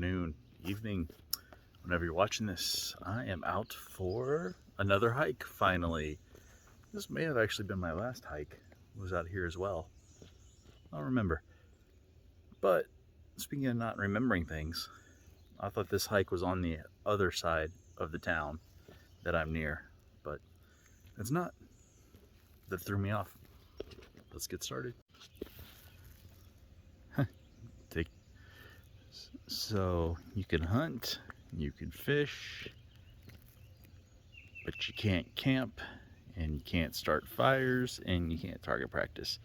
afternoon, evening, whenever you're watching this. I am out for another hike finally. This may have actually been my last hike. I was out here as well. I don't remember. But speaking of not remembering things, I thought this hike was on the other side of the town that I'm near, but it's not. That threw me off. Let's get started. So you can hunt, you can fish, but you can't camp, and you can't start fires, and you can't target practice.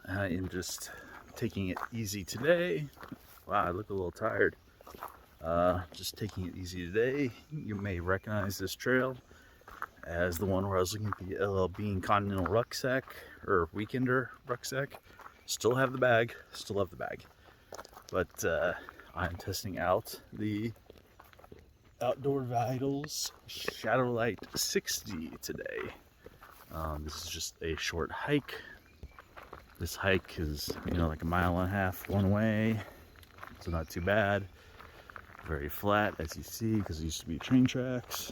I am just taking it easy today. Wow, I look a little tired. Just taking it easy today. You may recognize this trail as the one where I was looking at the LL Bean Continental rucksack or Weekender rucksack. Still have the bag, still have the bag. But I'm testing out the Outdoor Vitals Shadowlight 60 today. This is just a short hike. This hike is, like 1.5 miles one way, so not too bad. Very flat, as you see, because it used to be train tracks.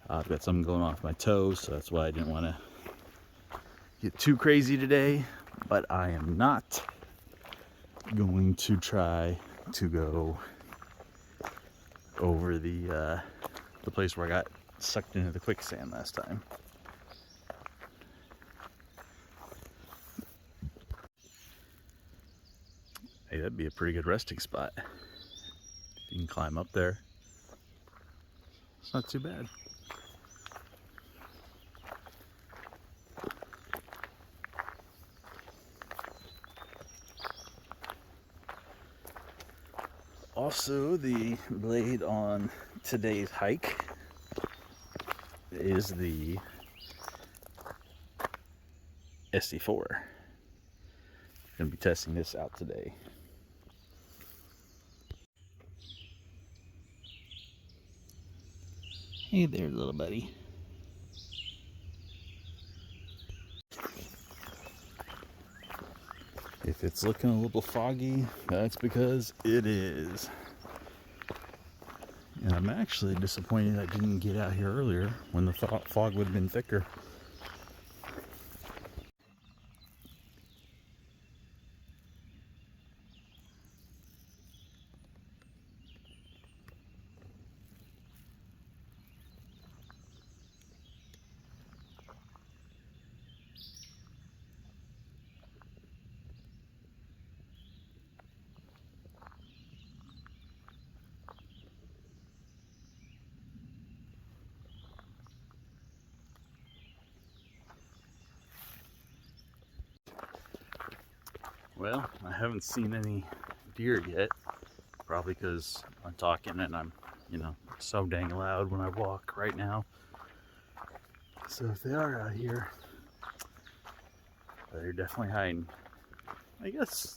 I've got something going off my toes, so that's why I didn't want to get too crazy today. But I am not going to try to go over the place where I got sucked into the quicksand last time. Hey, that'd be a pretty good resting spot. You can climb up there. It's not too bad. Also, the blade on today's hike is the SD4. Gonna be testing this out today. Hey there, little buddy. If it's looking a little foggy, that's because it is. And I'm actually disappointed I didn't get out here earlier when the fog would have been thicker. Well, I haven't seen any deer yet, probably because I'm talking and I'm, so dang loud when I walk right now. So if they are out here, they're definitely hiding. I guess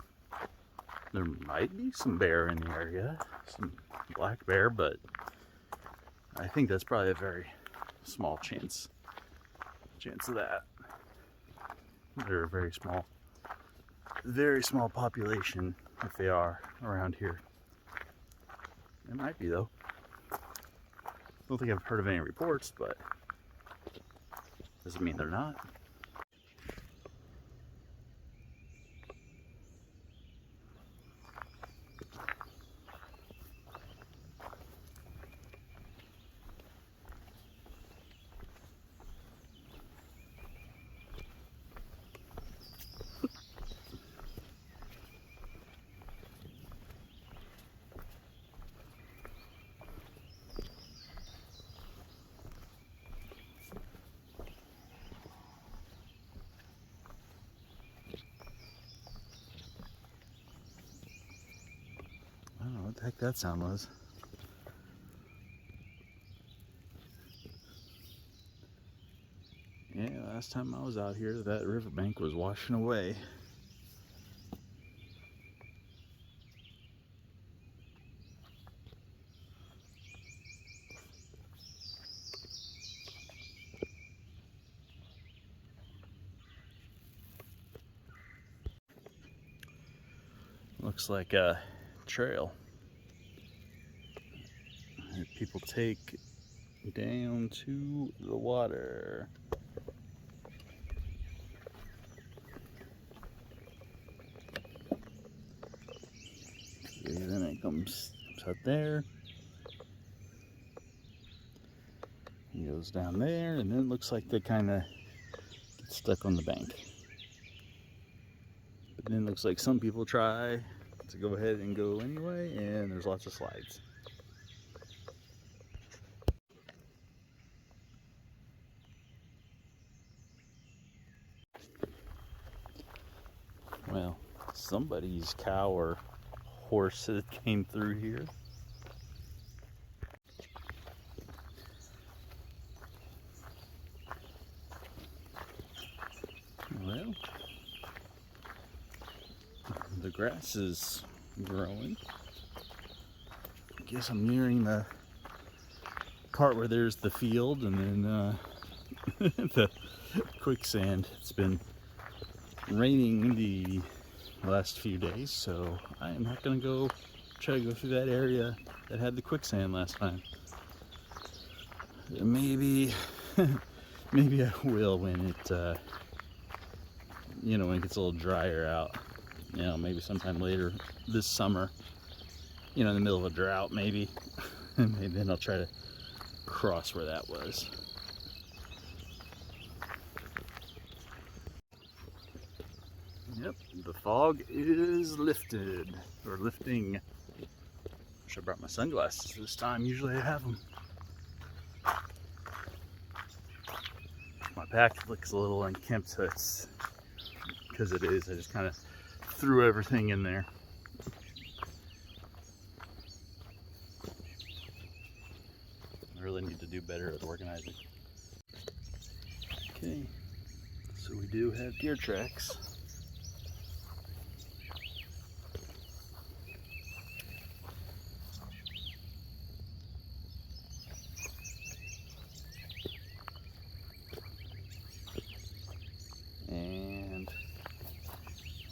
there might be some bear in the area, some black bear, but I think that's probably a very small chance of that. They're a very small population if they are around here. It might be though. Don't think I've heard of any reports, but doesn't mean they're not. I don't know what the heck that sound was. Yeah, last time I was out here, that riverbank was washing away. Looks like a trail that people take down to the water. And then it comes out there. It goes down there, and then it looks like they kind of get stuck on the bank. But then it looks like some people try to go ahead and go anyway, and there's lots of slides. Well, somebody's cow or horse that came through here. Well, the grass is growing. I guess I'm nearing the part where there's the field and then the quicksand. It's been raining the last few days, so I am not going to try to go through that area that had the quicksand last time. Maybe maybe I will when it when it gets a little drier out. Maybe sometime later this summer, in the middle of a drought, maybe. And maybe then I'll try to cross where that was. Yep, the fog is lifted, or lifting. Wish I brought my sunglasses this time. Usually I have them. My pack looks a little unkempt, so it's because it is. I just kind of threw everything in there. I really need to do better at organizing. Okay, so we do have deer tracks. And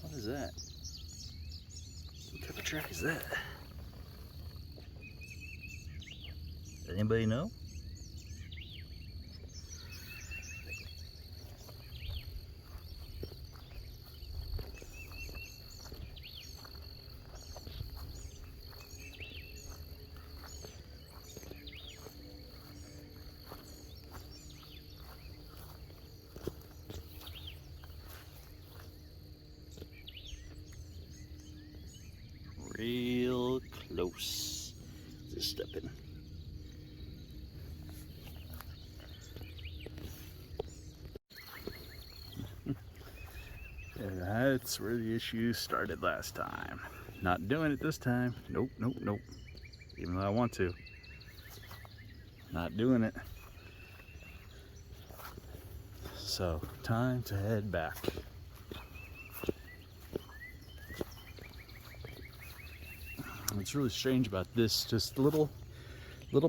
what is that? What type of track is that? Does anybody know? Real close. Just stepping. That's where the issue started last time. Not doing it this time. Nope, nope, nope. Even though I want to. Not doing it. So, time to head back. What's really strange about this, just a little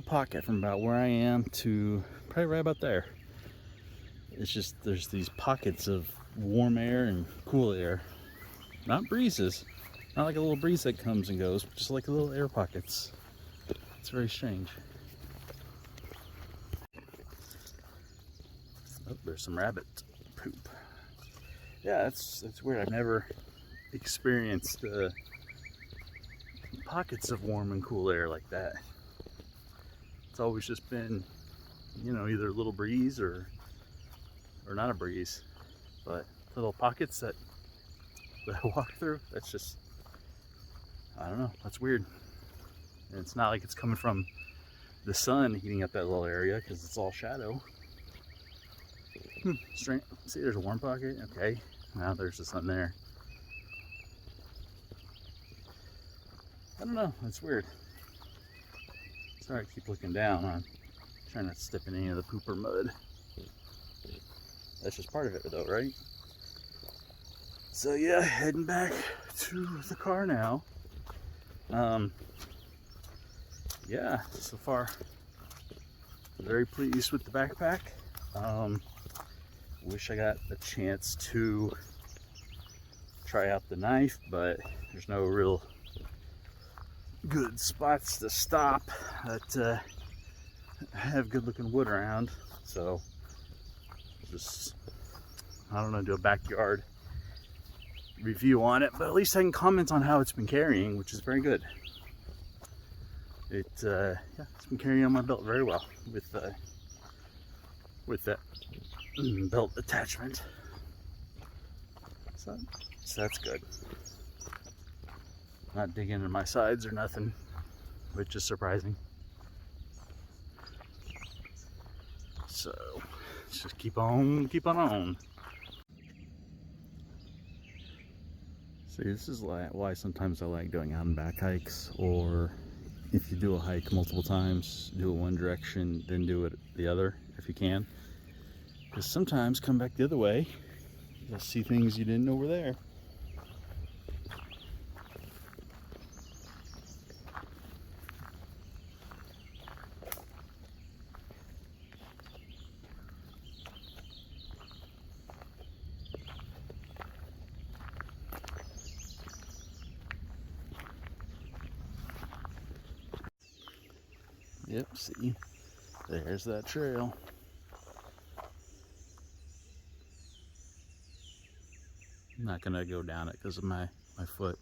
pocket from about where I am to probably right about there. It's just, there's these pockets of warm air and cool air. Not breezes. Not like a little breeze that comes and goes, but just like little air pockets. It's very strange. Oh, there's some rabbit poop. Yeah, that's weird. I've never experienced pockets of warm and cool air like that. It's always just been, either a little breeze or not a breeze. But little pockets that I walk through, that's just, I don't know, that's weird. And it's not like it's coming from the sun heating up that little area because it's all shadow. Strange. See, there's a warm pocket. Okay, now there's the sun there. I don't know, it's weird. Sorry, I keep looking down. I'm trying not to step in any of the poop or mud. That's just part of it though, right? So yeah, heading back to the car now. Yeah, so far very pleased with the backpack. Wish I got a chance to try out the knife, but there's no real good spots to stop that have good looking wood around. So just, I don't know, do a backyard review on it, but at least I can comment on how it's been carrying, which is very good. Yeah, it's been carrying on my belt very well with that belt attachment. So that's good. Not digging into my sides or nothing, which is surprising. So let's just keep on. See, this is why sometimes I like going out and back hikes, or if you do a hike multiple times, do it one direction, then do it the other if you can. Because sometimes come back the other way, you'll see things you didn't know were there. Yep, see, there's that trail. I'm not gonna go down it because of my foot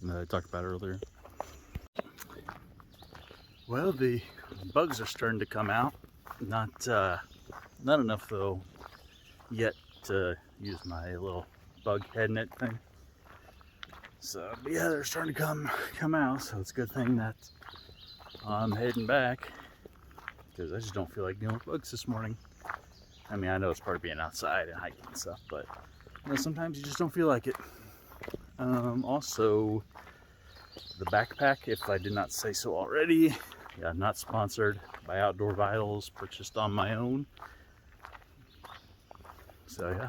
that I talked about earlier. Well, the bugs are starting to come out. Not enough though yet to use my little bug head net thing. So but yeah, they're starting to come out. So it's a good thing that I'm heading back, because I just don't feel like dealing with bugs this morning. I mean, I know it's part of being outside and hiking and stuff, but you know, sometimes you just don't feel like it. Also, the backpack, if I did not say so already, yeah, not sponsored by Outdoor Vitals, purchased on my own. So yeah.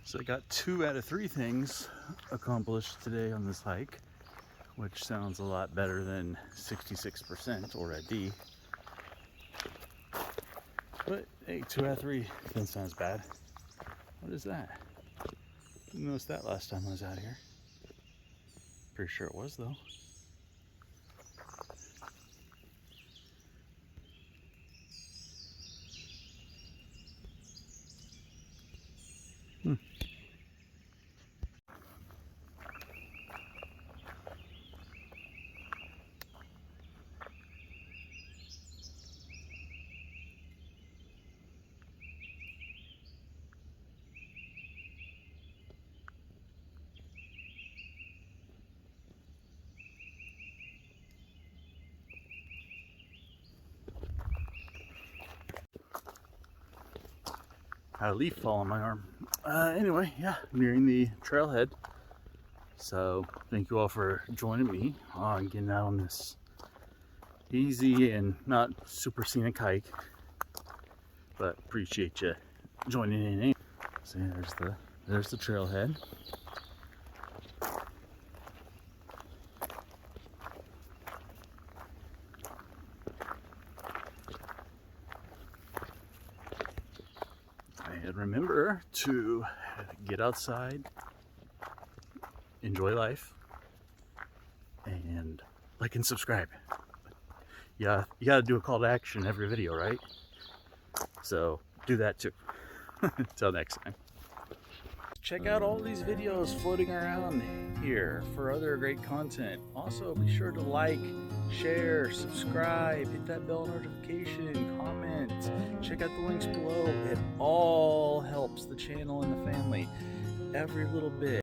So I got 2 out of 3 things accomplished today on this hike, which sounds a lot better than 66% or a D. But hey, 2 out of 3 doesn't sound as bad. What is that? Didn't notice that last time I was out here. Pretty sure it was though. Had a leaf fall on my arm. Anyway, yeah, nearing the trailhead. So thank you all for joining me on getting out on this easy and not super scenic hike, but appreciate you joining in. So there's the trailhead. And remember to get outside, enjoy life, and like and subscribe. Yeah, you gotta do a call to action in every video, right? So do that too. Until next time. Check out all these videos floating around here for other great content. Also, be sure to like, share, subscribe, hit that bell notification, comment, check out the links below. It all helps the channel and the family. Every little bit.